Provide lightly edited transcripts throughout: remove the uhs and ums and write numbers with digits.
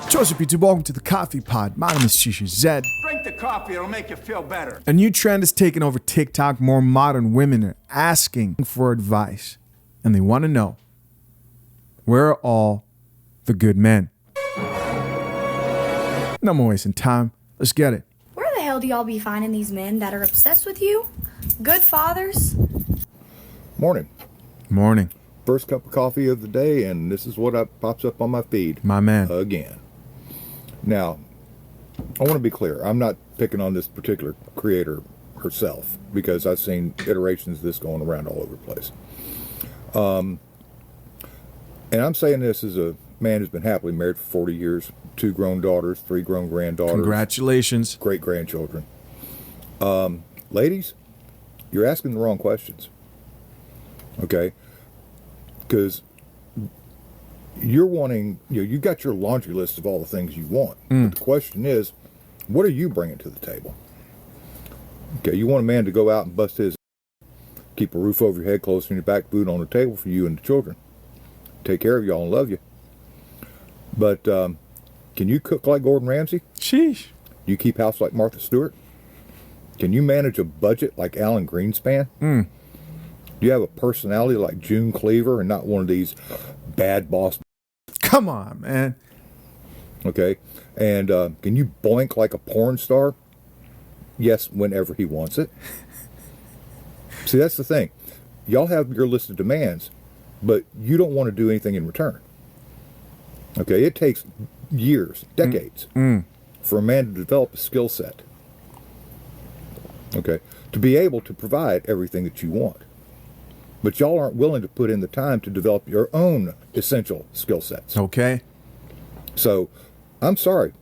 Joseph YouTube, welcome to the Coffee Pod. My name is Shisha Zed. Drink the coffee, it'll make you feel better. A new trend is taking over TikTok. More modern women are asking for advice, and they want to know, where are all the good men? No more wasting time. Let's get it. Where the hell do y'all be finding these men that are obsessed with you? Good fathers? Morning. Morning. First cup of coffee of the day, and this is what pops up on my feed. My man. Again. Now, I want to be clear. I'm not picking on this particular creator herself, because I've seen iterations of this going around all over the place. And I'm saying this as a man who's been happily married for 40 years, 2 grown daughters, 3 grown granddaughters. Congratulations. Great grandchildren. Ladies, you're asking the wrong questions. Okay? Because you're wanting, you got your laundry list of all the things you want. But the question is, what are you bringing to the table? Okay, you want a man to go out and bust his, keep a roof over your head, clothes on your back, food on the table for you and the children. Take care of y'all and love you. But can you cook like Gordon Ramsay? Sheesh. You keep house like Martha Stewart? Can you manage a budget like Alan Greenspan? Do you have a personality like June Cleaver and not one of these bad boss? Come on, man. Okay. And can you boink like a porn star? Yes, whenever he wants it. See, that's the thing. Y'all have your list of demands, but you don't want to do anything in return. Okay, it takes years, decades, for a man to develop a skill set. Okay, to be able to provide everything that you want. But y'all aren't willing to put in the time to develop your own essential skill sets. Okay. So, I'm sorry.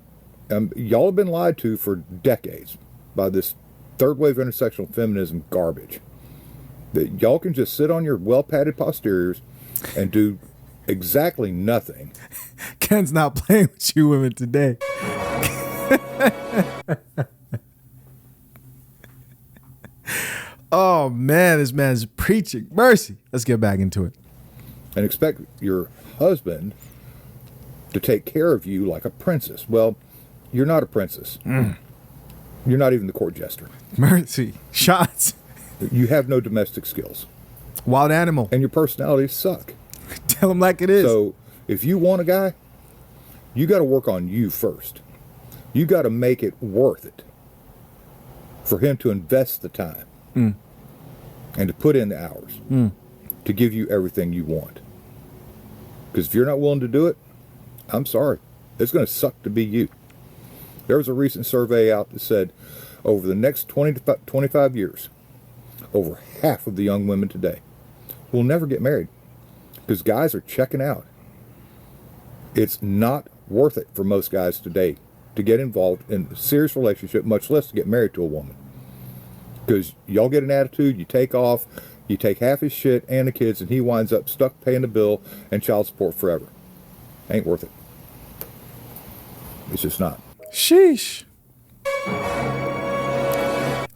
Y'all have been lied to for decades by this third wave intersectional feminism garbage. That y'all can just sit on your well-padded posteriors and do exactly nothing. Ken's not playing with you women today. Oh, man, this man's preaching. Mercy. Let's get back into it. And expect your husband to take care of you like a princess. Well, you're not a princess. You're not even the court jester. Mercy. Shots. You have no domestic skills. Wild animal. And your personalities suck. Tell him like it is. So, if you want a guy, you got to work on you first. You got to make it worth it for him to invest the time and to put in the hours to give you everything you want. Because if you're not willing to do it, I'm sorry. It's going to suck to be you. There was a recent survey out that said over the next 20 to 25 years, over half of the young women today will never get married because guys are checking out. It's not worth it for most guys today to get involved in a serious relationship, much less to get married to a woman. Because y'all get an attitude, you take off, you take half his shit and the kids, and he winds up stuck paying the bill and child support forever. Ain't worth it. It's just not. Sheesh.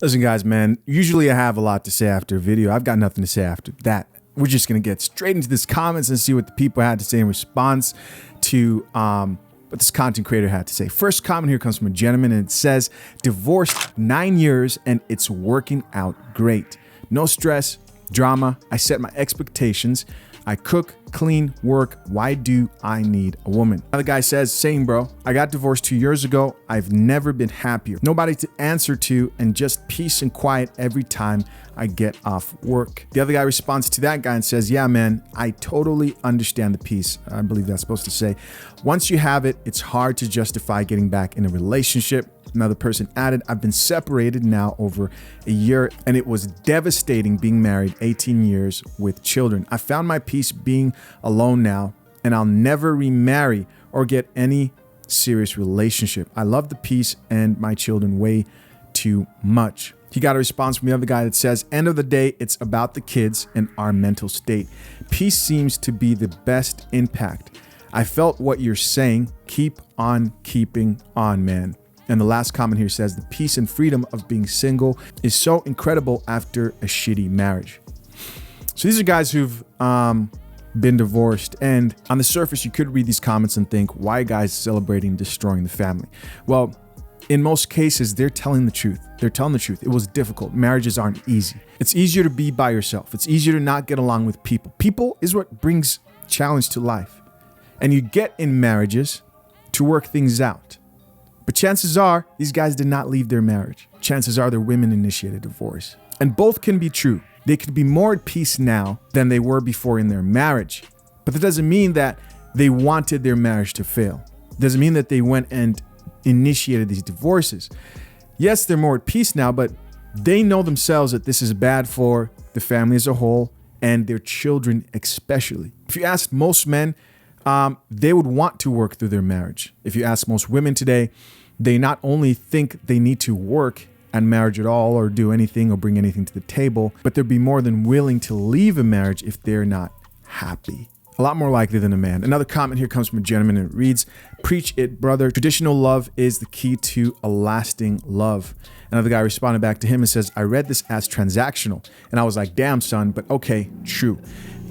Listen, guys, man, usually I have a lot to say after a video. I've got nothing to say after that. We're just going to get straight into this comments and see what the people had to say in response to what this content creator had to say. First comment here comes from a gentleman, and it says, divorced 9 years and it's working out great. No stress, drama. I set my expectations. I cook, clean, work. Why do I need a woman? Another guy says, same bro. I got divorced 2 years ago. I've never been happier. Nobody to answer to and just peace and quiet every time I get off work. The other guy responds to that guy and says, yeah, man, I totally understand the peace. I believe that's supposed to say. Once you have it, it's hard to justify getting back in a relationship. Another person added, I've been separated now over a year and it was devastating being married 18 years with children. I found my peace being alone now and I'll never remarry or get any serious relationship. I love the peace and my children way too much. He got a response from the other guy that says, end of the day, it's about the kids and our mental state. Peace seems to be the best impact. I felt what you're saying. Keep on keeping on, man. And the last comment here says, the peace and freedom of being single is so incredible after a shitty marriage. So these are guys who've been divorced. And on the surface, you could read these comments and think, why guys celebrating destroying the family? Well, in most cases, they're telling the truth. They're telling the truth. It was difficult. Marriages aren't easy. It's easier to be by yourself. It's easier to not get along with people. People is what brings challenge to life. And you get in marriages to work things out. But chances are, these guys did not leave their marriage. Chances are their women initiated divorce. And both can be true. They could be more at peace now than they were before in their marriage. But that doesn't mean that they wanted their marriage to fail. It doesn't mean that they went and initiated these divorces. Yes, they're more at peace now, but they know themselves that this is bad for the family as a whole and their children especially. If you ask most men, they would want to work through their marriage. If you ask most women today, they not only think they need to work and marriage at all or do anything or bring anything to the table, but they'd be more than willing to leave a marriage if they're not happy. A lot more likely than a man. Another comment here comes from a gentleman and it reads, "Preach it, brother. Traditional love is the key to a lasting love." Another guy responded back to him and says, "I read this as transactional." And I was like, damn son, but okay, true.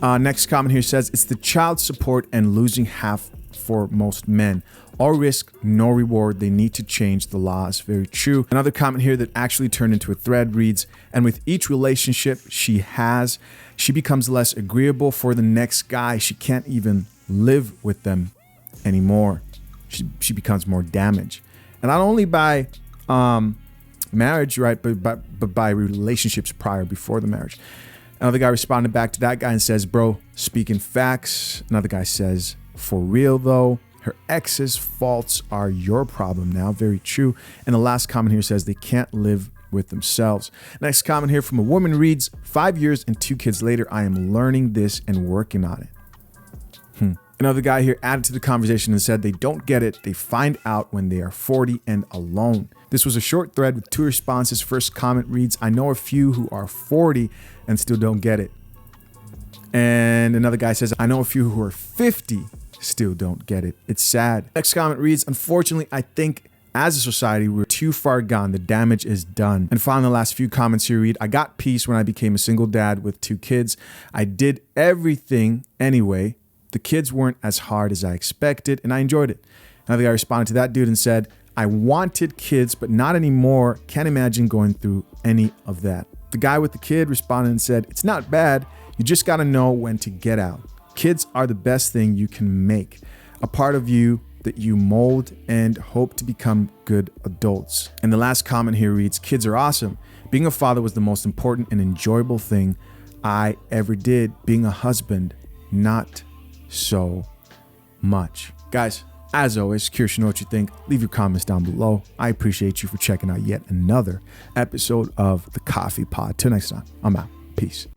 Next comment here says, "It's the child support and losing half for most men. All risk, no reward. They need to change the laws." Very true. Another comment here that actually turned into a thread reads, "And with each relationship she becomes less agreeable for the next guy. She can't even live with them anymore. She becomes more damaged." And not only by marriage, right, but by relationships before the marriage. Another guy responded back to that guy and says, "Bro, speaking facts." Another guy says, "For real though, her ex's faults are your problem now." Very true. And the last comment here says they can't live with themselves. Next comment here from a woman reads, 5 years and 2 kids later, I am learning this and working on it. Another guy here added to the conversation and said they don't get it. They find out when they are 40 and alone. This was a short thread with 2 responses. First comment reads, "I know a few who are 40 and still don't get it." And another guy says, "I know a few who are 50 still don't get it. It's sad." Next comment reads, "Unfortunately, I think as a society, we're too far gone. The damage is done." And finally, the last few comments here read, "I got peace when I became a single dad with 2 kids. I did everything anyway. The kids weren't as hard as I expected, and I enjoyed it." Another guy responded to that dude and said, "I wanted kids, but not anymore. Can't imagine going through any of that." The guy with the kid responded and said, "It's not bad. You just got to know when to get out. Kids are the best thing you can make. A part of you that you mold and hope to become good adults." And the last comment here reads, "Kids are awesome. Being a father was the most important and enjoyable thing I ever did. Being a husband, not so much." Guys, as always, curious to know what you think. Leave your comments down below. I appreciate you for checking out yet another episode of the Coffee Pod. Till next time, I'm out. Peace.